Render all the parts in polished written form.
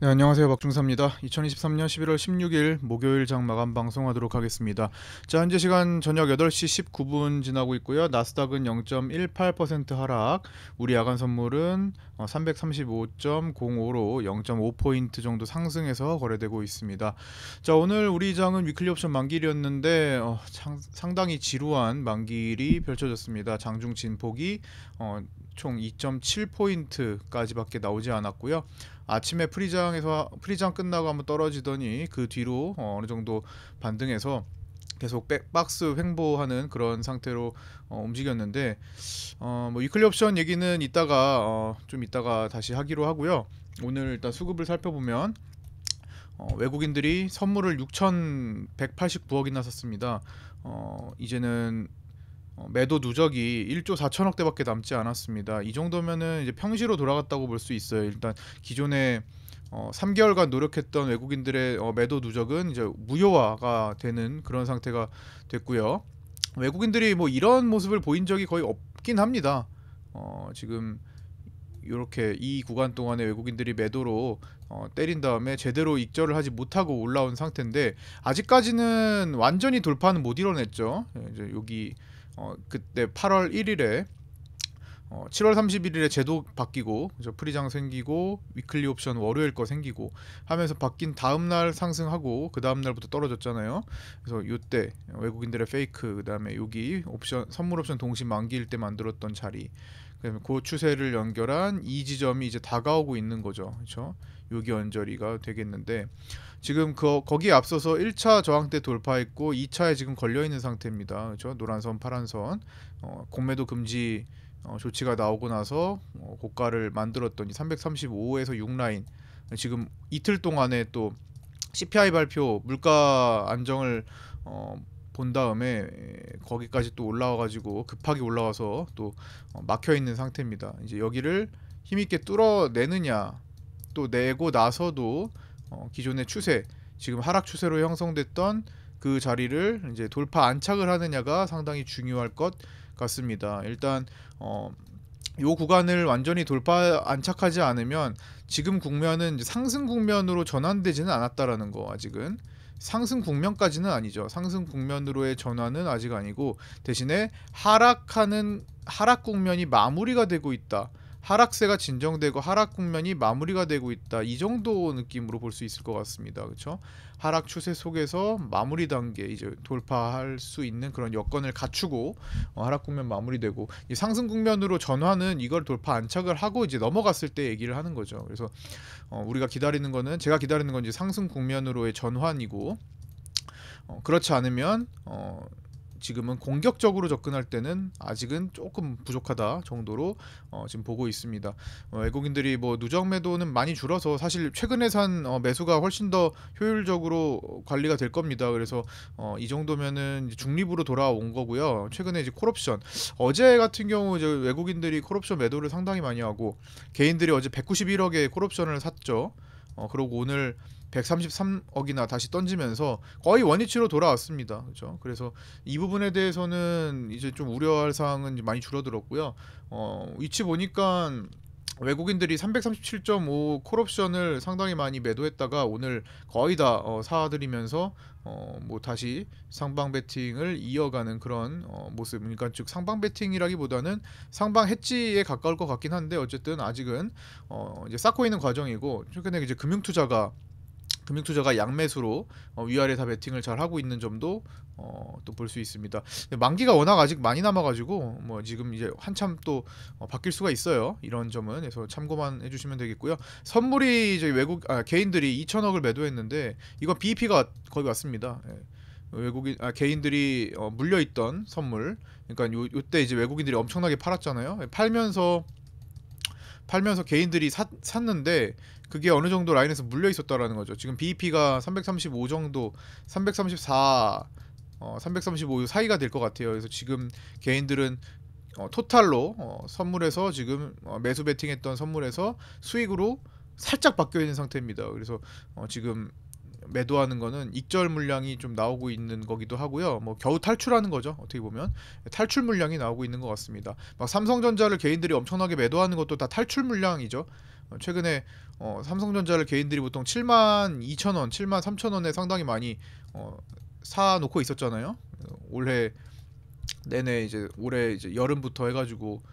네, 안녕하세요. 박중사입니다. 2023년 11월 16일 목요일 장 마감 방송하도록 하겠습니다. 자, 현재 시간 저녁 8시 19분 지나고 있고요. 나스닥은 0.18% 하락, 우리 야간 선물은 335.05로 0.5포인트 정도 상승해서 거래되고 있습니다. 자, 오늘 우리 장은 위클리 옵션 만길이었는데 상당히 지루한 만길이 펼쳐졌습니다. 장중 진폭이 총 2.7포인트까지밖에 나오지 않았고요. 아침에 프리장 끝나고 한번 떨어지더니 그 뒤로 어느 정도 반등해서 계속 박스 횡보하는 그런 상태로 움직였는데 뭐 위클리 옵션 얘기는 좀 이따가 다시 하기로 하고요. 오늘 일단 수급을 살펴보면 외국인들이 선물을 6,189억이나 샀습니다. 이제는 매도 누적이 1조 4천억 대밖에 남지 않았습니다. 이 정도면은 이제 평시로 돌아갔다고 볼 수 있어요. 일단 기존에 3개월간 노력했던 외국인들의 매도 누적은 이제 무효화가 되는 그런 상태가 됐고요. 외국인들이 뭐 이런 모습을 보인 적이 거의 없긴 합니다. 지금 이렇게 이 구간 동안에 외국인들이 매도로 때린 다음에 제대로 익절을 하지 못하고 올라온 상태인데 아직까지는 완전히 돌파는 못 이뤄냈죠. 이제 여기 그때 8월 1일에 7월 31일에 제도 바뀌고 프리장 생기고 위클리 옵션 월요일 거 생기고 하면서 바뀐 다음날 상승하고 그 다음날부터 떨어졌잖아요. 그래서 이때 외국인들의 페이크, 그다음에 여기 옵션 선물 옵션 동시 만기일 때 만들었던 자리, 그다음에 그 추세를 연결한 이 지점이 이제 다가오고 있는 거죠. 그렇죠? 여기 언저리가 되겠는데 지금 거기에 앞서서 1차 저항대 돌파했고 2차에 지금 걸려 있는 상태입니다. 그렇죠? 노란선, 파란선. 공매도 금지 조치가 나오고 나서 고가를 만들었더니 335에서 6라인, 지금 이틀 동안에 또 CPI 발표 물가 안정을 본 다음에 거기까지 또 올라와가지고 급하게 올라와서 또 막혀 있는 상태입니다. 이제 여기를 힘있게 뚫어내느냐, 또 내고 나서도 기존의 추세, 지금 하락 추세로 형성됐던 그 자리를 이제 돌파 안착을 하느냐가 상당히 중요할 것 같습니다. 일단 요 구간을 완전히 돌파 안착하지 않으면 지금 국면은 상승 국면으로 전환되지는 않았다라는 거. 아직은 상승 국면까지는 아니죠. 상승 국면으로의 전환은 아직 아니고 대신에 하락 국면이 마무리가 되고 있다. 하락세가 진정되고 하락 국면이 마무리가 되고 있다. 이 정도 느낌으로 볼 수 있을 것 같습니다. 그렇죠? 하락 추세 속에서 마무리 단계, 이제 돌파할 수 있는 그런 여건을 갖추고 하락 국면 마무리되고, 이 상승 국면으로 전환은 이걸 돌파 안착을 하고 이제 넘어갔을 때 얘기를 하는 거죠. 그래서 우리가 기다리는 거는, 제가 기다리는 건 이제 상승 국면으로의 전환이고, 그렇지 않으면 지금은 공격적으로 접근할 때는 아직은 조금 부족하다 정도로 지금 보고 있습니다. 외국인들이 뭐 누적 매도는 많이 줄어서 사실 최근에 산 매수가 훨씬 더 효율적으로 관리가 될 겁니다. 그래서 이 정도면은 이제 중립으로 돌아온 거고요. 최근에 이제 콜옵션, 어제 같은 경우 이제 외국인들이 콜옵션 매도를 상당히 많이 하고 개인들이 어제 191억의 콜옵션을 샀죠. 그리고 오늘 133억이나 다시 던지면서 거의 원위치로 돌아왔습니다. 그렇죠? 그래서 이 부분에 대해서는 이제 좀 우려할 사항은 많이 줄어들었고요. 위치 보니까 외국인들이 337.5 콜옵션을 상당히 많이 매도했다가 오늘 거의 다 사들이면서 뭐 다시 상방 베팅을 이어가는 그런 모습. 그러니까 즉 상방 베팅이라기보다는 상방 해지에 가까울 것 같긴 한데 어쨌든 아직은 이제 쌓고 있는 과정이고, 최근에 이제 금융투자가 양매수로 위아래 다 베팅을 잘 하고 있는 점도 또 볼 수 있습니다. 만기가 워낙 아직 많이 남아가지고 뭐 지금 이제 한참 또 바뀔 수가 있어요. 이런 점은 그래서 참고만 해주시면 되겠고요. 선물이 이제 개인들이 2천억을 매도했는데 이건 BEP가 거의 왔습니다. 개인들이 물려있던 선물, 그러니까 요때 이제 외국인들이 엄청나게 팔았잖아요. 팔면서 개인들이 샀는데 그게 어느 정도 라인에서 물려 있었다라는 거죠. 지금 BEP가 335 정도, 334, 335 사이가 될 것 같아요. 그래서 지금 개인들은 토탈로 선물에서 지금 매수 베팅했던 선물에서 수익으로 살짝 바뀌어 있는 상태입니다. 그래서 지금 매도하는 거는 익절 물량이 좀 나오고 있는 거기도 하고요. 뭐 겨우 탈출하는 거죠. 어떻게 보면 탈출 물량이 나오고 있는 것 같습니다. 막 삼성전자를 개인들이 엄청나게 매도하는 것도 다 탈출 물량이죠. 최근에 삼성전자를 개인들이 보통 7만 2천 원, 7만 3천 원에 상당히 많이 사놓고 있었잖아요. 올해 내내 이제 올해 이제 여름부터 해가지고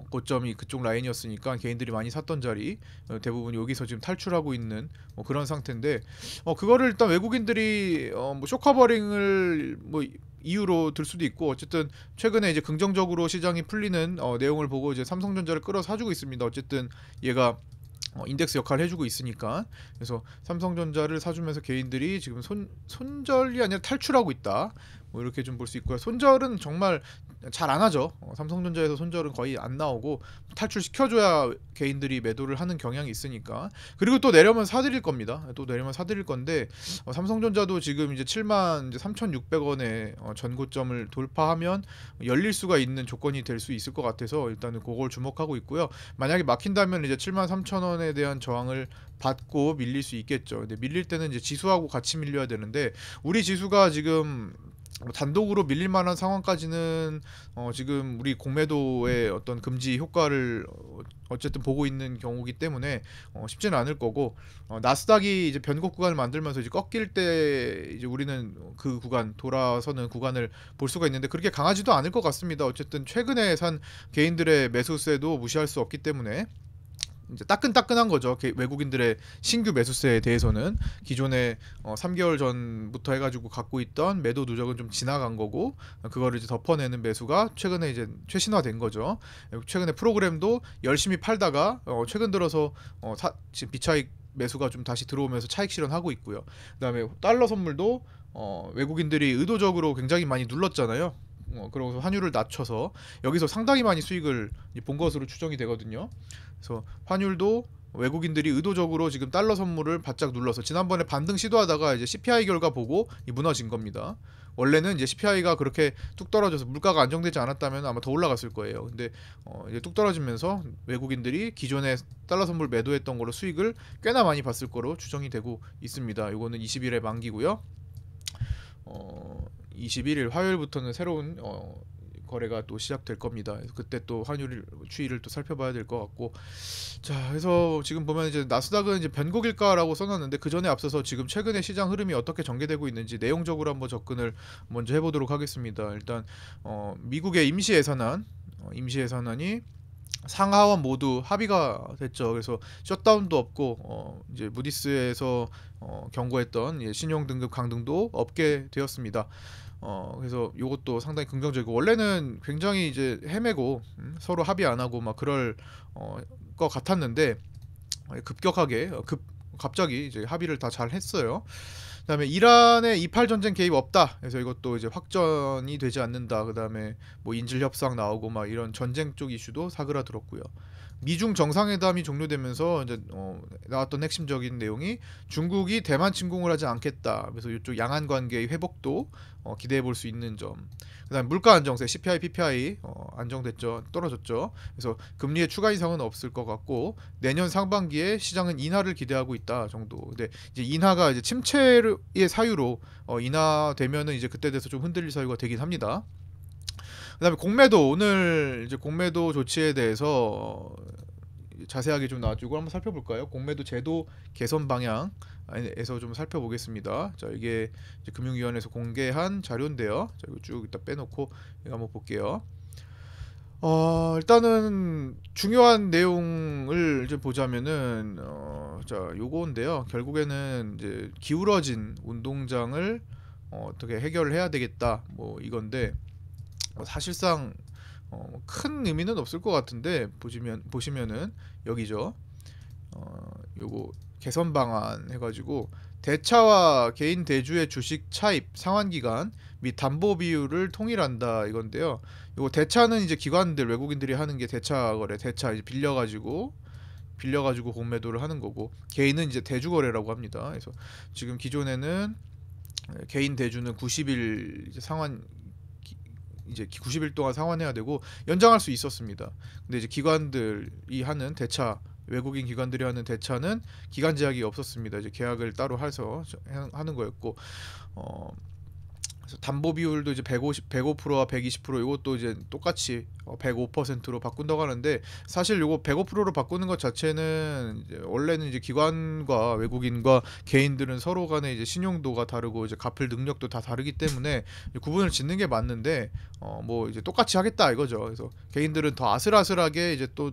고점이 그쪽 라인이었으니까 개인들이 많이 샀던 자리 대부분 여기서 지금 탈출하고 있는 그런 상태인데 그거를 일단 외국인들이 뭐 쇼커버링을 뭐 이유로 들 수도 있고 어쨌든 최근에 이제 긍정적으로 시장이 풀리는 내용을 보고 이제 삼성전자를 끌어 사주고 있습니다. 어쨌든 얘가 인덱스 역할을 해주고 있으니까 그래서 삼성전자를 사주면서 개인들이 지금 손절이 아니라 탈출하고 있다. 뭐 이렇게 좀 볼 수 있고요. 손절은 정말 잘 안 하죠. 삼성전자에서 손절은 거의 안 나오고 탈출시켜줘야 개인들이 매도를 하는 경향이 있으니까. 그리고 또 내려면 사드릴 겁니다. 또 내려면 사드릴 건데 삼성전자도 지금 이제 7만 3,600원에 전고점을 돌파하면 열릴 수가 있는 조건이 될 수 있을 것 같아서 일단은 그걸 주목하고 있고요. 만약에 막힌다면 이제 7만 3,000원에 대한 저항을 받고 밀릴 수 있겠죠. 근데 밀릴 때는 이제 지수하고 같이 밀려야 되는데 우리 지수가 지금 단독으로 밀릴 만한 상황까지는 지금 우리 공매도의 어떤 금지 효과를 어쨌든 보고 있는 경우기 때문에 쉽지는 않을 거고 나스닥이 이제 변곡 구간을 만들면서 이제 꺾일 때 이제 우리는 그 구간 돌아서는 구간을 볼 수가 있는데 그렇게 강하지도 않을 것 같습니다. 어쨌든 최근에 산 개인들의 매수세도 무시할 수 없기 때문에 이제 따끈따끈한 거죠. 외국인들의 신규 매수세에 대해서는 기존에 3개월 전부터 해가지고 갖고 있던 매도 누적은 좀 지나간 거고 그거를 이제 덮어내는 매수가 최근에 이제 최신화된 거죠. 최근에 프로그램도 열심히 팔다가 최근 들어서 지금 비차익 매수가 좀 다시 들어오면서 차익 실현하고 있고요. 그다음에 달러 선물도 외국인들이 의도적으로 굉장히 많이 눌렀잖아요. 그러고서 환율을 낮춰서 여기서 상당히 많이 수익을 본 것으로 추정이 되거든요. 그래서 환율도 외국인들이 의도적으로 지금 달러 선물을 바짝 눌러서 지난번에 반등 시도하다가 이제 CPI 결과 보고 무너진 겁니다. 원래는 이제 CPI가 그렇게 뚝 떨어져서 물가가 안정되지 않았다면 아마 더 올라갔을 거예요. 근데 이제 뚝 떨어지면서 외국인들이 기존에 달러 선물 매도했던 걸로 수익을 꽤나 많이 봤을 거로 추정이 되고 있습니다. 이거는 20일에 만기고요. 21일 화요일부터는 새로운 거래가 또 시작될 겁니다. 그래서 그때 또 환율 추이를 또 살펴봐야 될 것 같고 자 그래서 지금 보면 이제 나스닥은 이제 변곡일까라고 써놨는데 그 전에 앞서서 지금 최근에 시장 흐름이 어떻게 전개되고 있는지 내용적으로 한번 접근을 먼저 해보도록 하겠습니다. 일단 미국의 임시예산안이 상하원 모두 합의가 됐죠. 그래서 셧다운도 없고 이제 무디스에서 경고했던 신용 등급 강등도 없게 되었습니다. 그래서 이것도 상당히 긍정적이고 원래는 굉장히 이제 헤매고 서로 합의 안 하고 막 그럴 것 같았는데 급격하게 갑자기 이제 합의를 다 잘 했어요. 그다음에 이란의 이팔 전쟁 개입 없다. 그래서 이것도 이제 확전이 되지 않는다. 그다음에 뭐 인질 협상 나오고 막 이런 전쟁 쪽 이슈도 사그라들었고요. 미중 정상회담이 종료되면서 이제 나왔던 핵심적인 내용이 중국이 대만 침공을 하지 않겠다. 그래서 이쪽 양안 관계의 회복도 기대해 볼 수 있는 점. 그다음 물가 안정세 CPI, PPI 안정됐죠, 떨어졌죠. 그래서 금리의 추가 인상은 없을 것 같고 내년 상반기에 시장은 인하를 기대하고 있다 정도. 근데 이제 인하가 이제 침체의 사유로 인하되면은 이제 그때 돼서 좀 흔들릴 사유가 되긴 합니다. 그다음에 공매도 오늘 이제 공매도 조치에 대해서 자세하게 좀 나와주고 한번 살펴볼까요? 공매도 제도 개선 방향에서 좀 살펴보겠습니다. 자 이게 이제 금융위원회에서 공개한 자료인데요. 자 이거 쭉 이따 빼놓고 이거 한번 볼게요. 일단은 중요한 내용을 이제 보자면은 자 요거인데요. 결국에는 이제 기울어진 운동장을 어떻게 해결을 해야 되겠다 뭐 이건데 사실상 큰 의미는 없을 것 같은데 보시면은 여기죠. 요거 개선 방안 해가지고 대차와 개인 대주의 주식 차입 상환 기간 및 담보 비율을 통일한다 이건데요. 요거 대차는 이제 기관들 외국인들이 하는 게 대차 거래, 대차 이제 빌려가지고 공매도를 하는 거고 개인은 이제 대주 거래라고 합니다. 그래서 지금 기존에는 개인 대주는 90일 상환 이제 90일 동안 상환해야 되고 연장할 수 있었습니다. 근데 이제 기관들이 하는 대차 외국인 기관들이 하는 대차는 기간 제약이 없었습니다. 이제 계약을 따로 해서 하는 거였고, 어, 그래서 담보 비율도 이제 105%와 120% 이것도 이제 똑같이 105%로 바꾼다고 하는데, 사실 요거 105%로 바꾸는 것 자체는 이제 원래는 이제 기관과 외국인과 개인들은 서로 간에 이제 신용도가 다르고 이제 갚을 능력도 다 다르기 때문에 구분을 짓는 게 맞는데, 뭐 이제 똑같이 하겠다 이거죠. 그래서 개인들은 더 아슬아슬하게 이제 또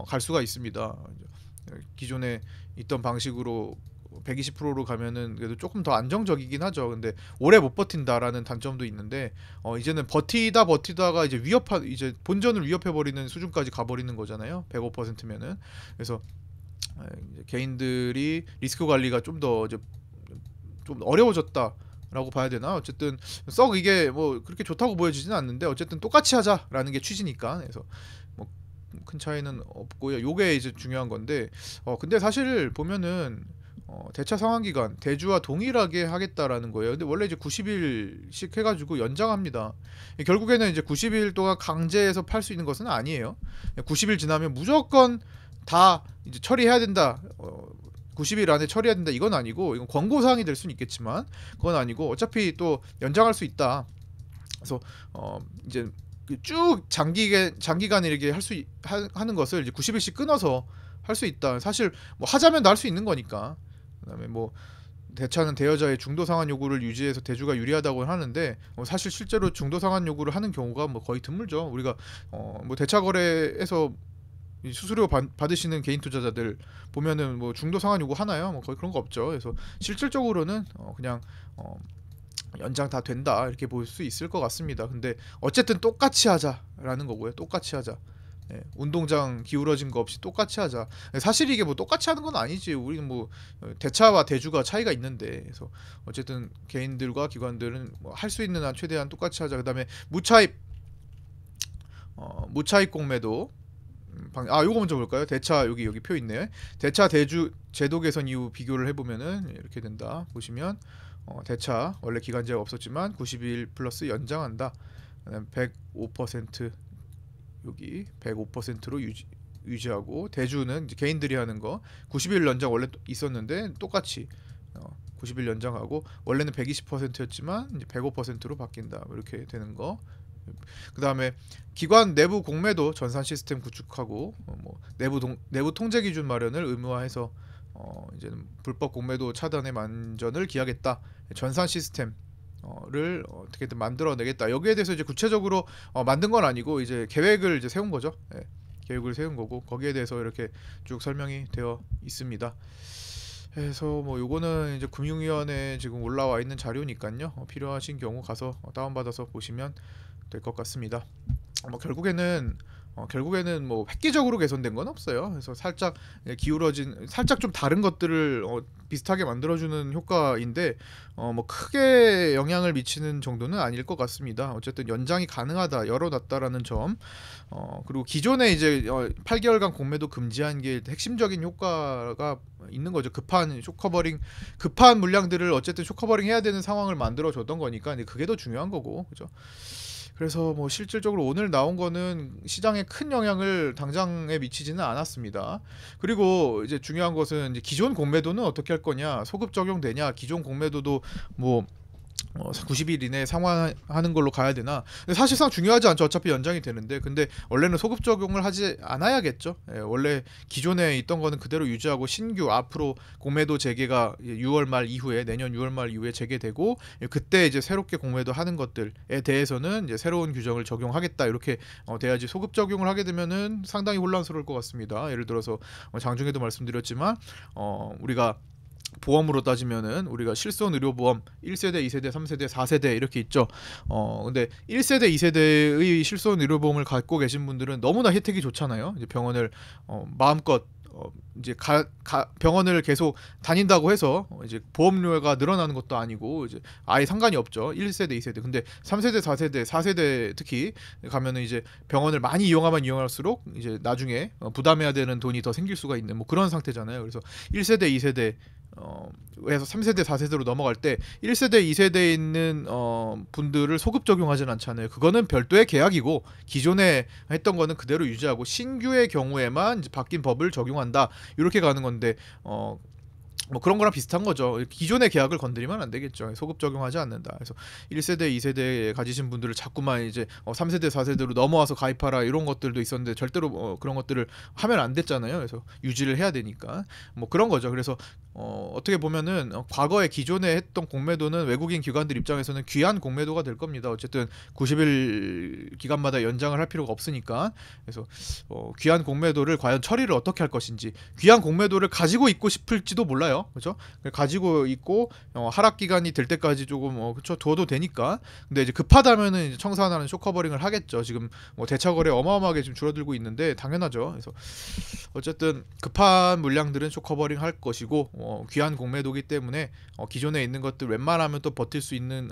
갈 수가 있습니다. 기존에 있던 방식으로 120%로 가면은 그래도 조금 더 안정적이긴 하죠. 근데 오래 못 버틴다라는 단점도 있는데, 이제는 버티다가 이제 이제 본전을 위협해 버리는 수준까지 가버리는 거잖아요. 105%면은. 그래서 이제 개인들이 리스크 관리가 좀 더 이제 좀 어려워졌다라고 봐야 되나? 어쨌든 썩 이게 뭐 그렇게 좋다고 보여지지는 않는데, 어쨌든 똑같이 하자라는 게 취지니까. 그래서 뭐 큰 차이는 없고요. 요게 이제 중요한 건데, 근데 사실 보면은 대차 상환 기간 대주와 동일하게 하겠다라는 거예요. 근데 원래 이제 90일씩 해가지고 연장합니다. 결국에는 이제 90일 동안 강제해서 팔 수 있는 것은 아니에요. 90일 지나면 무조건 다 이제 처리해야 된다. 90일 안에 처리해야 된다. 이건 아니고, 이건 권고 사항이 될 수는 있겠지만 그건 아니고, 어차피 또 연장할 수 있다. 그래서 이제 쭉 장기간 이렇게 하는 것을 이제 90일씩 끊어서 할 수 있다. 사실 뭐 하자면 다 할 수 있는 거니까. 그다음에 뭐 대차는 대여자의 중도 상환 요구를 유지해서 대주가 유리하다고 하는데, 사실 실제로 중도 상환 요구를 하는 경우가 뭐 거의 드물죠. 우리가 뭐 대차 거래에서 이 수수료 받으시는 개인 투자자들 보면은 뭐 중도 상환 요구 하나요? 뭐 거의 그런 거 없죠. 그래서 실질적으로는 그냥 연장 다 된다 이렇게 볼 수 있을 것 같습니다. 근데 어쨌든 똑같이 하자라는 거고요. 똑같이 하자. 운동장 기울어진 거 없이 똑같이 하자. 사실 이게 뭐 똑같이 하는 건 아니지. 우리는 뭐 대차와 대주가 차이가 있는데, 그래서 어쨌든 개인들과 기관들은 뭐 할 수 있는 한 최대한 똑같이 하자. 그다음에 무차입 공매도. 요거 먼저 볼까요? 대차 여기 표 있네. 대차 대주 제도 개선 이후 비교를 해보면은 이렇게 된다. 보시면 대차 원래 기간 제약 없었지만 90일 플러스 연장한다. 그다음에 105% 여기 105%로 유지하고, 대주는 이제 개인들이 하는 거 90일 연장 원래 있었는데 똑같이 90일 연장하고, 원래는 120%였지만 이제 105%로 바뀐다. 이렇게 되는 거. 그다음에 기관 내부 공매도 전산 시스템 구축하고, 뭐 내부 통제 기준 마련을 의무화해서 이제는 불법 공매도 차단의 만전을 기하겠다. 전산 시스템 를 어떻게든 만들어내겠다. 여기에 대해서 이제 구체적으로 만든 건 아니고 이제 계획을 이제 세운 거죠. 계획을 세운 거고, 거기에 대해서 이렇게 쭉 설명이 되어 있습니다. 그래서 뭐 요거는 이제 금융위원회에 지금 올라와 있는 자료니까요. 필요하신 경우 가서 다운받아서 보시면 될 것 같습니다. 뭐 결국에는 뭐 획기적으로 개선된 건 없어요. 그래서 살짝 살짝 좀 다른 것들을 비슷하게 만들어주는 효과인데, 뭐 크게 영향을 미치는 정도는 아닐 것 같습니다. 어쨌든 연장이 가능하다, 열어놨다라는 점, 그리고 기존에 이제 8개월간 공매도 금지한 게 핵심적인 효과가 있는 거죠. 급한 물량들을 어쨌든 쇼커버링 해야 되는 상황을 만들어줬던 거니까 그게 더 중요한 거고, 그죠? 그래서 뭐 실질적으로 오늘 나온 거는 시장에 큰 영향을 당장에 미치지는 않았습니다. 그리고 이제 중요한 것은 이제 기존 공매도는 어떻게 할 거냐, 소급 적용되냐, 기존 공매도도 뭐 90일 이내에 상환하는 걸로 가야 되나. 근데 사실상 중요하지 않죠. 어차피 연장이 되는데. 근데 원래는 소급 적용을 하지 않아야겠죠. 원래 기존에 있던 거는 그대로 유지하고, 신규 앞으로 공매도 재개가 6월 말 이후에, 내년 6월 말 이후에 재개되고, 그때 이제 새롭게 공매도 하는 것들에 대해서는 이제 새로운 규정을 적용하겠다, 이렇게 돼야지. 소급 적용을 하게 되면은 상당히 혼란스러울 것 같습니다. 예를 들어서 장중에도 말씀드렸지만 우리가 보험으로 따지면은 우리가 실손 의료보험 1세대, 2세대, 3세대, 4세대 이렇게 있죠. 근데 1세대, 2세대의 실손 의료보험을 갖고 계신 분들은 너무나 혜택이 좋잖아요. 이제 병원을 마음껏 이제 병원을 계속 다닌다고 해서 이제 보험료가 늘어나는 것도 아니고 이제 아예 상관이 없죠. 1세대, 2세대. 근데 3세대, 4세대, 4세대 특히 가면은 이제 병원을 많이 이용하면 이용할수록 이제 나중에 부담해야 되는 돈이 더 생길 수가 있는 뭐 그런 상태잖아요. 그래서 1세대, 2세대 해서 3세대 4세대로 넘어갈 때 1세대 2세대에 있는 분들을 소급 적용하진 않잖아요. 그거는 별도의 계약이고 기존에 했던 거는 그대로 유지하고 신규의 경우에만 이제 바뀐 법을 적용한다 이렇게 가는 건데 뭐 그런 거랑 비슷한 거죠. 기존의 계약을 건드리면 안 되겠죠. 소급 적용하지 않는다. 그래서 1세대, 2세대 가지신 분들을 자꾸만 이제 3세대, 4세대로 넘어와서 가입하라 이런 것들도 있었는데 절대로 그런 것들을 하면 안 됐잖아요. 그래서 유지를 해야 되니까 뭐 그런 거죠. 그래서 어떻게 보면은 과거에 기존에 했던 공매도는 외국인 기관들 입장에서는 귀한 공매도가 될 겁니다. 어쨌든 90일 기간마다 연장을 할 필요가 없으니까. 그래서 귀한 공매도를 과연 처리를 어떻게 할 것인지, 귀한 공매도를 가지고 있고 싶을지도 몰라요. 그렇죠? 가지고 있고 하락 기간이 될 때까지 조금 그렇죠, 둬도 되니까. 근데 이제 급하다면은 이제 청산하는 쇼커버링을 하겠죠. 지금 뭐 대차 거래 어마어마하게 지금 줄어들고 있는데 당연하죠. 그래서 어쨌든 급한 물량들은 쇼커버링 할 것이고 귀한 공매도기 때문에 기존에 있는 것들 웬만하면 또 버틸 수 있는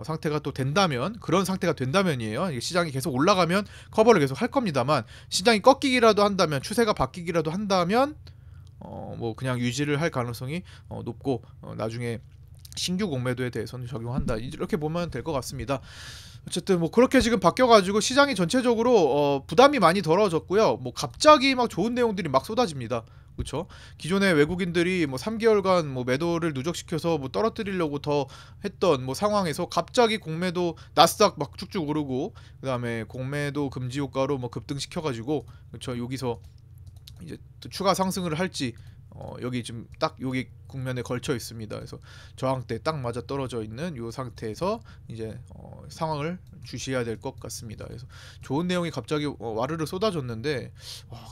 상태가 또 된다면, 그런 상태가 된다면이에요. 시장이 계속 올라가면 커버를 계속 할 겁니다만, 시장이 꺾이기라도 한다면, 추세가 바뀌기라도 한다면 뭐 그냥 유지를 할 가능성이 높고 나중에 신규 공매도에 대해서는 적용한다 이렇게 보면 될 것 같습니다. 어쨌든 뭐 그렇게 지금 바뀌어가지고 시장이 전체적으로 부담이 많이 덜어졌고요. 뭐 갑자기 막 좋은 내용들이 막 쏟아집니다. 그렇죠? 기존에 외국인들이 뭐 3개월간 뭐 매도를 누적시켜서 뭐 떨어뜨리려고 더 했던 뭐 상황에서 갑자기 공매도 나스닥 막 쭉쭉 오르고, 그다음에 공매도 금지 효과로 뭐 급등시켜가지고, 그렇죠? 여기서 이제 또 추가 상승을 할지 여기 지금 딱 여기 국면에 걸쳐 있습니다. 그래서 저항대 딱 맞아 떨어져 있는 이 상태에서 이제 상황을 주시해야 될 것 같습니다. 그래서 좋은 내용이 갑자기 와르르 쏟아졌는데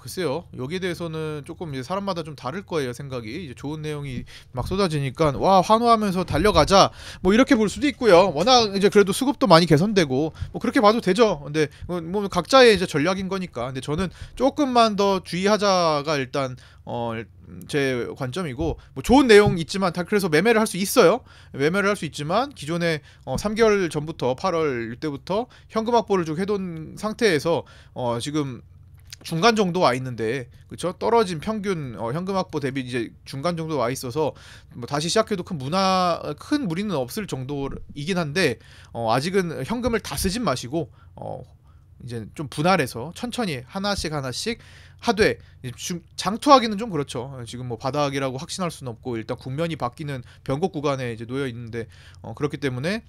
글쎄요, 여기에 대해서는 조금 이제 사람마다 좀 다를 거예요. 생각이 이제 좋은 내용이 막 쏟아지니까 와 환호하면서 달려가자 뭐 이렇게 볼 수도 있고요. 워낙 이제 그래도 수급도 많이 개선되고 뭐 그렇게 봐도 되죠. 근데 뭐 각자의 이제 전략인 거니까. 근데 저는 조금만 더 주의하자가 일단 제 관점이고, 뭐 좋은 내용 있지만 다 그래서 매매를 할 수 있어요. 매매를 할 수 있지만 기존에 3개월 전부터 8월 이때부터 현금 확보를 쭉 해둔 상태에서 지금 중간 정도 와 있는데, 그렇죠? 떨어진 평균 현금 확보 대비 이제 중간 정도 와 있어서 뭐 다시 시작해도 큰 무리는 없을 정도이긴 한데 아직은 현금을 다 쓰진 마시고 이제 좀 분할해서 천천히 하나씩 하되, 장투하기는 좀 그렇죠. 지금 뭐 바닥이라고 확신할 수는 없고 일단 국면이 바뀌는 변곡 구간에 이제 놓여 있는데 그렇기 때문에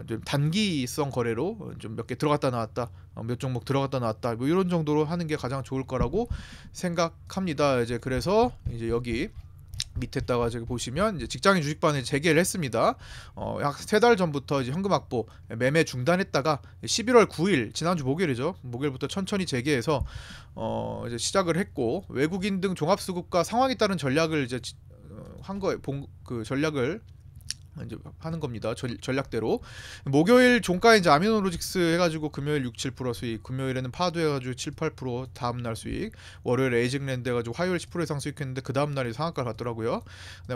좀 단기성 거래로 좀 몇 개 들어갔다 나왔다, 몇 종목 들어갔다 나왔다 뭐 이런 정도로 하는 게 가장 좋을 거라고 생각합니다. 이제 그래서 이제 여기 밑에다가 저기 보시면 이제 직장인 주식반을 재개를 했습니다. 약 3달 전부터 이제 현금 확보 매매 중단했다가 11월 9일 지난주 목요일이죠. 목요일부터 천천히 재개해서 이제 시작을 했고, 외국인 등 종합수급과 상황에 따른 전략을 이제 한 거에 그 전략을 이제 하는 겁니다. 전략대로 목요일 종가 이제 아미노로직스 해가지고 금요일 6-7% 수익, 금요일에는 파도 해가지고 7-8% 다음날 수익, 월요일에 에이징랜드 해가지고 화요일 10% 이상 수익했는데 그 다음날이 상한가를 갔더라고요.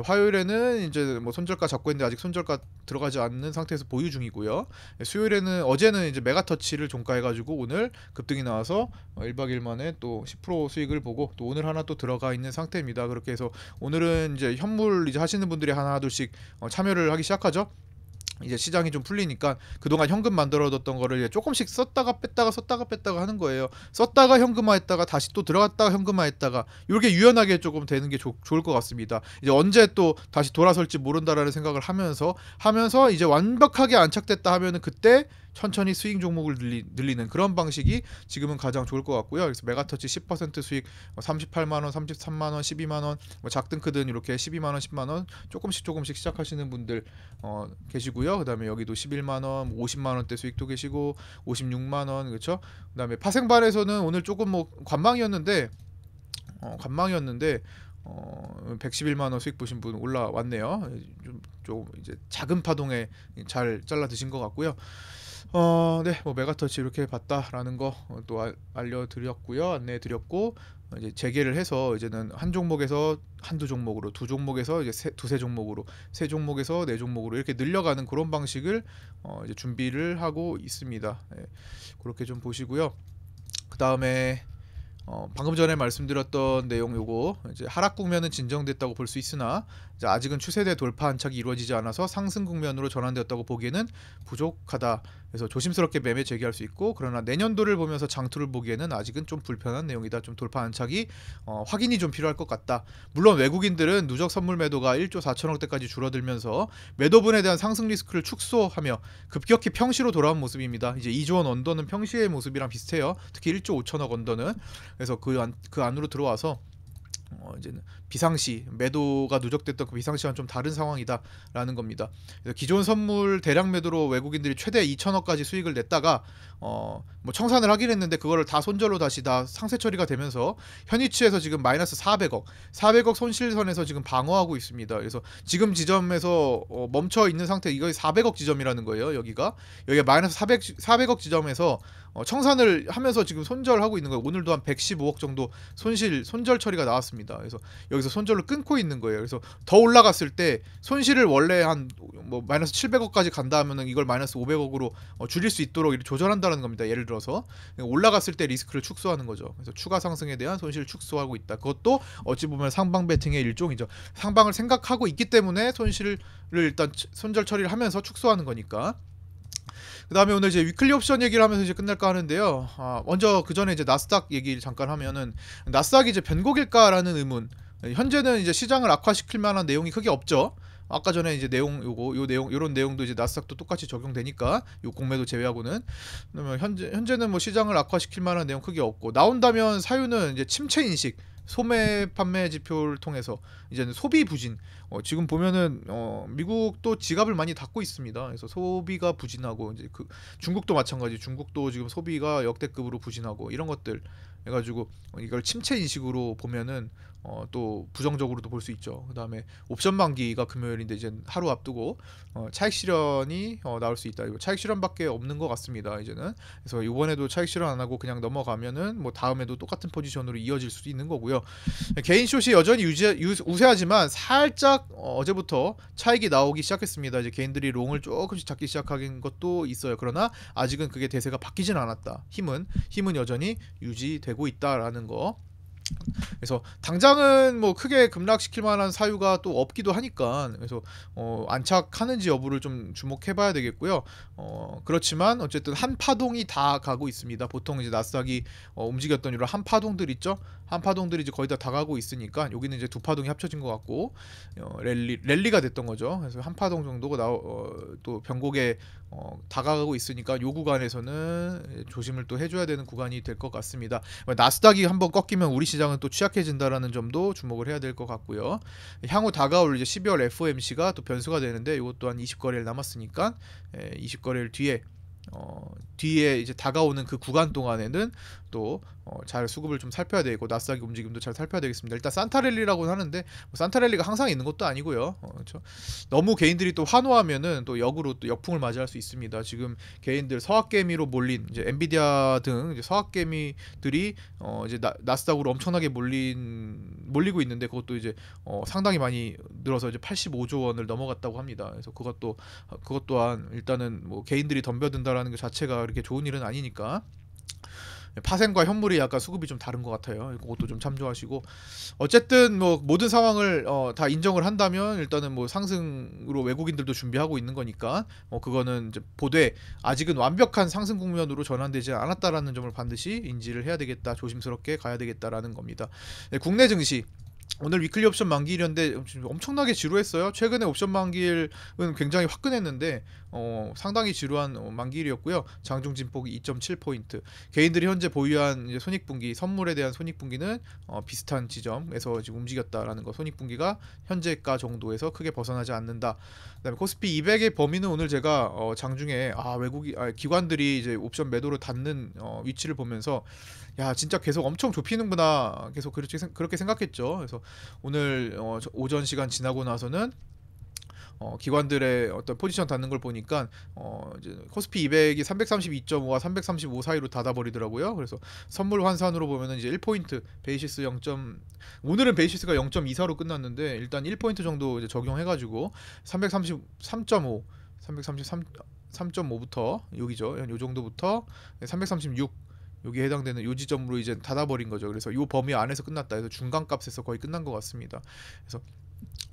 화요일에는 이제 뭐 손절가 잡고 있는데 아직 손절가 들어가지 않는 상태에서 보유 중이고요. 수요일에는 어제는 이제 메가터치를 종가해가지고 오늘 급등이 나와서 1박 2일 만에 또 10% 수익을 보고 또 오늘 하나 또 들어가 있는 상태입니다. 그렇게 해서 오늘은 이제 현물 이제 하시는 분들이 하나 둘씩 참여를 하기 시작하죠. 이제 시장이 좀 풀리니까 그동안 현금 만들어뒀던 거를 이제 조금씩 썼다가 뺐다가 하는 거예요. 썼다가 현금화했다가 다시 또 들어갔다가 현금화했다가 이렇게 유연하게 조금 되는 게 좋을 것 같습니다. 이제 언제 또 다시 돌아설지 모른다라는 생각을 하면서 이제 완벽하게 안착됐다 하면은 그때 천천히 스윙 종목을 늘리는 그런 방식이 지금은 가장 좋을 것 같고요. 그래서 메가터치 10% 수익 38만원, 33만원, 12만원, 뭐 작든 크든 이렇게 12만원, 10만원 조금씩 시작하시는 분들 계시고요. 그 다음에 여기도 11만원, 50만원대 수익도 계시고 56만원, 그렇죠? 그 다음에 파생반에서는 오늘 조금 뭐 관망이었는데 111만원 수익 보신 분 올라왔네요. 좀 이제 작은 파동에 잘 잘라 드신 것 같고요. 네, 뭐 메가터치 이렇게 봤다라는 거 또 알려드렸고요, 안내해드렸고, 이제 재개를 해서 이제는 한 종목에서 한두 종목으로, 두 종목에서 이제 두세 종목으로, 세 종목에서 네 종목으로 이렇게 늘려가는 그런 방식을 이제 준비를 하고 있습니다. 네, 그렇게 좀 보시고요. 그 다음에 방금 전에 말씀드렸던 내용 요거 이제 하락 국면은 진정됐다고 볼 수 있으나 이제 아직은 추세대 돌파 안착이 이루어지지 않아서 상승 국면으로 전환되었다고 보기에는 부족하다. 그래서 조심스럽게 매매 재개할 수 있고, 그러나 내년도를 보면서 장투를 보기에는 아직은 좀 불편한 내용이다. 좀 돌파 안착이 확인이 좀 필요할 것 같다. 물론 외국인들은 누적 선물 매도가 1조 4천억대까지 줄어들면서 매도분에 대한 상승 리스크를 축소하며 급격히 평시로 돌아온 모습입니다. 이제 2조 원 언더는 평시의 모습이랑 비슷해요. 특히 1조 5천억 언더는. 그래서 그 안으로 들어와서 이제는 비상시 매도가 누적됐던 그 비상시와는 좀 다른 상황이다라는 겁니다. 그래서 기존 선물 대량 매도로 외국인들이 최대 2천억까지 수익을 냈다가 뭐 청산을 하긴 했는데 그거를 다 손절로 다시 다 상세 처리가 되면서 현위치에서 지금 마이너스 400억 손실선에서 지금 방어하고 있습니다. 그래서 지금 지점에서 멈춰 있는 상태, 이거 400억 지점이라는 거예요. 여기가 마이너스 400억 지점에서 청산을 하면서 지금 손절하고 있는 거예요. 오늘도 한 115억 정도 손절 처리가 나왔습니다. 그래서 여기서 손절을 끊고 있는 거예요. 그래서 더 올라갔을 때 손실을 원래 한 뭐 마이너스 700억까지 간다 하면은 이걸 마이너스 500억으로 줄일 수 있도록 이렇게 조절한다는 겁니다. 예를 들어서 올라갔을 때 리스크를 축소하는 거죠. 그래서 추가 상승에 대한 손실을 축소하고 있다. 그것도 어찌 보면 상방 배팅의 일종이죠. 상방을 생각하고 있기 때문에 손실을 일단 손절 처리를 하면서 축소하는 거니까. 그 다음에 오늘 이제 위클리 옵션 얘기를 하면서 이제 끝날까 하는데요. 먼저 그 전에 이제 나스닥 얘기를 잠깐 하면은, 나스닥이 이제 변곡일까라는 의문. 현재는 이제 시장을 악화시킬 만한 내용이 크게 없죠. 아까 전에 이제 요런 내용도 이제 나스닥도 똑같이 적용되니까, 요 공매도 제외하고는. 그러면 현재는 뭐 시장을 악화시킬 만한 내용 크게 없고, 나온다면 사유는 이제 침체 인식, 소매 판매 지표를 통해서 이제는 소비 부진. 지금 보면은 미국도 지갑을 많이 닫고 있습니다. 그래서 소비가 부진하고, 이제 그 중국도 마찬가지. 중국도 지금 소비가 역대급으로 부진하고 이런 것들 해가지고 이걸 침체 인식으로 보면은 또 부정적으로도 볼 수 있죠. 그 다음에 옵션 만기가 금요일인데 이제 하루 앞두고 차익 실현이 나올 수 있다. 이거 차익 실현밖에 없는 것 같습니다. 이제는. 그래서 이번에도 차익 실현 안 하고 그냥 넘어가면은 뭐 다음에도 똑같은 포지션으로 이어질 수도 있는 거고요. 개인 숏이 여전히 우세하지만 살짝 어제부터 차익이 나오기 시작했습니다. 이제 개인들이 롱을 조금씩 잡기 시작한 것도 있어요. 그러나 아직은 그게 대세가 바뀌진 않았다. 힘은 여전히 유지되고 있다라는 거. 그래서 당장은 뭐 크게 급락시킬 만한 사유가 또 없기도 하니까, 그래서 안착하는지 여부를 좀 주목해봐야 되겠고요. 그렇지만 어쨌든 한 파동이 다 가고 있습니다. 보통 이제 나스닥이 움직였던 이런 한 파동들 있죠. 한 파동들이 이제 거의 다 가고 있으니까 여기는 이제 두 파동이 합쳐진 것 같고 랠리가 됐던 거죠. 그래서 한 파동 정도가 또 변곡에 다가가고 있으니까 요 구간에서는 조심을 또 해줘야 되는 구간이 될 것 같습니다. 나스닥이 한번 꺾이면 우리 시장은 또 취약해진다라는 점도 주목을 해야 될 것 같고요. 향후 다가올 이제 12월 FOMC가 또 변수가 되는데, 이것 또한 20거래일 남았으니까 20거래일 뒤에 이제 다가오는 그 구간 동안에는 또 잘 수급을 좀 살펴야 되고 나스닥의 움직임도 잘 살펴야 되겠습니다. 일단 산타랠리라고 하는데 뭐 산타랠리가 항상 있는 것도 아니고요. 그렇죠? 너무 개인들이 또 환호하면은 또 역으로 또 역풍을 맞이할 수 있습니다. 지금 개인들 서학개미로 몰린 이제 엔비디아 등 이제 서학개미들이 이제 나스닥으로 엄청나게 몰리고 있는데, 그것도 이제 상당히 많이 늘어서 이제 85조 원을 넘어갔다고 합니다. 그래서 그것 또한 일단은 뭐 개인들이 덤벼든다라는 것 자체가 그렇게 좋은 일은 아니니까. 파생과 현물이 약간 수급이 좀 다른 것 같아요. 그것도 좀 참조하시고, 어쨌든 뭐 모든 상황을 다 인정을 한다면 일단은 뭐 상승으로 외국인들도 준비하고 있는 거니까 그거는 이제 보되 아직은 완벽한 상승 국면으로 전환되지 않았다라는 점을 반드시 인지를 해야 되겠다. 조심스럽게 가야 되겠다라는 겁니다. 네, 국내 증시 오늘 위클리 옵션 만기일이었는데 엄청나게 지루했어요. 최근에 옵션 만기일은 굉장히 화끈했는데 상당히 지루한 만기일이었고요. 장중 진폭이 2.7포인트. 개인들이 현재 보유한 이제 손익분기, 선물에 대한 손익분기는 비슷한 지점에서 지금 움직였다라는 거. 손익분기가 현재가 정도에서 크게 벗어나지 않는다. 그다음에 코스피 200의 범위는 오늘 제가 장중에 기관들이 이제 옵션 매도로 닫는 위치를 보면서 야 진짜 계속 엄청 좁히는구나, 계속 그렇게 생각했죠. 그래서 오늘 오전 시간 지나고 나서는 기관들의 어떤 포지션 닫는 걸 보니까 이제 코스피 200이 332.5와 335 사이로 닫아버리더라고요. 그래서 선물 환산으로 보면은 이제 1포인트 베이시스 오늘은 베이시스가 0.24로 끝났는데 일단 1포인트 정도 이제 적용해가지고 333.5, 333.5부터 여기죠. 요 정도부터 336 여기에 해당되는 요 지점으로 이제 닫아버린 거죠. 그래서 요 범위 안에서 끝났다 해서 중간값에서 거의 끝난 것 같습니다. 그래서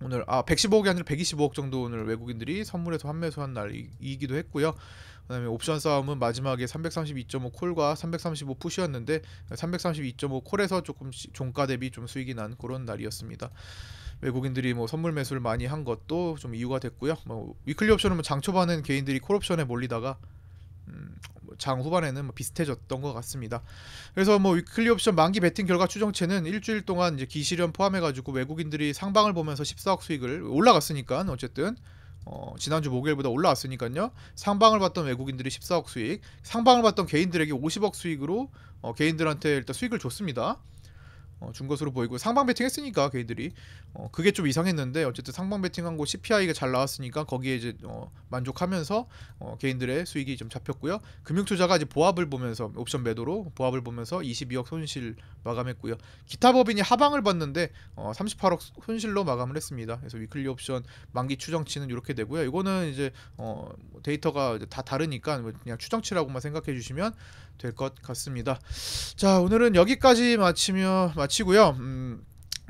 오늘 115억이 아니라 125억 정도 오늘 외국인들이 선물해서 환매수한 날이기도 했고요. 그다음에 옵션 싸움은 마지막에 332.5 콜과 335 푸시였는데 332.5 콜에서 조금 종가 대비 좀 수익이 난 그런 날이었습니다. 외국인들이 뭐 선물 매수를 많이 한 것도 좀 이유가 됐고요. 뭐 위클리 옵션은 뭐 장 초반에는 개인들이 콜 옵션에 몰리다가 장 후반에는 뭐 비슷해졌던 것 같습니다. 그래서 뭐 위클리 옵션 만기 베팅 결과 추정치는 일주일 동안 이제 기실현 포함해가지고 외국인들이 상방을 보면서 14억 수익을 올라갔으니까 어쨌든 지난주 목요일보다 올라왔으니까요. 상방을 봤던 외국인들이 14억 수익, 상방을 봤던 개인들에게 50억 수익으로 개인들한테 일단 수익을 줬습니다. 준 것으로 보이고 상방 베팅 했으니까 개인들이 그게 좀 이상했는데 어쨌든 상방 베팅한 거 CPI가 잘 나왔으니까 거기에 이제 만족하면서 개인들의 수익이 좀 잡혔고요. 금융투자가 이제 보합을 보면서 옵션 매도로 보합을 보면서 22억 손실 마감했고요. 기타 법인이 하방을 봤는데 38억 손실로 마감을 했습니다. 그래서 위클리 옵션 만기 추정치는 이렇게 되고요. 이거는 이제 데이터가 이제 다 다르니까 그냥 추정치라고만 생각해 주시면 될 것 같습니다. 자, 오늘은 여기까지 마치고요.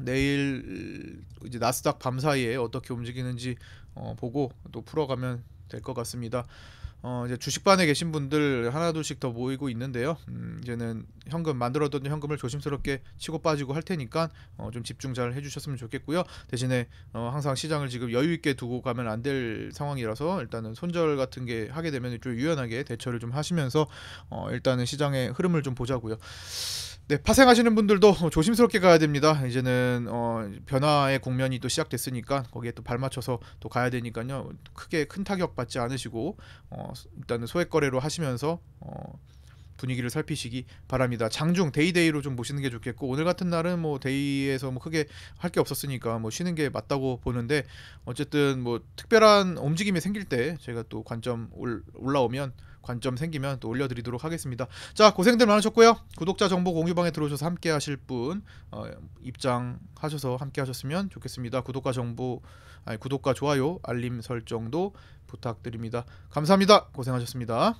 내일 이제 나스닥 밤 사이에 어떻게 움직이는지 보고 또 풀어가면 될 것 같습니다. 이제 주식반에 계신 분들 하나둘씩 더 모이고 있는데요. 이제는 현금 만들어둔 현금을 조심스럽게 치고 빠지고 할 테니까 좀 집중 잘 해주셨으면 좋겠고요. 대신에 항상 시장을 지금 여유 있게 두고 가면 안 될 상황이라서 일단은 손절 같은 게 하게 되면 좀 유연하게 대처를 좀 하시면서 일단은 시장의 흐름을 좀 보자고요. 네, 파생하시는 분들도 조심스럽게 가야 됩니다. 이제는 변화의 국면이 또 시작됐으니까 거기에 또 발맞춰서 또 가야 되니까요. 크게 큰 타격 받지 않으시고 일단은 소액 거래로 하시면서 분위기를 살피시기 바랍니다. 장중 데이데이로 좀 보시는 게 좋겠고 오늘 같은 날은 뭐 데이에서 뭐 크게 할 게 없었으니까 뭐 쉬는 게 맞다고 보는데 어쨌든 뭐 특별한 움직임이 생길 때 제가 또 관점 올라오면 관점 생기면 또 올려드리도록 하겠습니다. 자, 고생들 많으셨고요. 구독자 정보 공유방에 들어오셔서 함께 하실 분 입장하셔서 함께 하셨으면 좋겠습니다. 구독과 좋아요 알림 설정도 부탁드립니다. 감사합니다. 고생하셨습니다.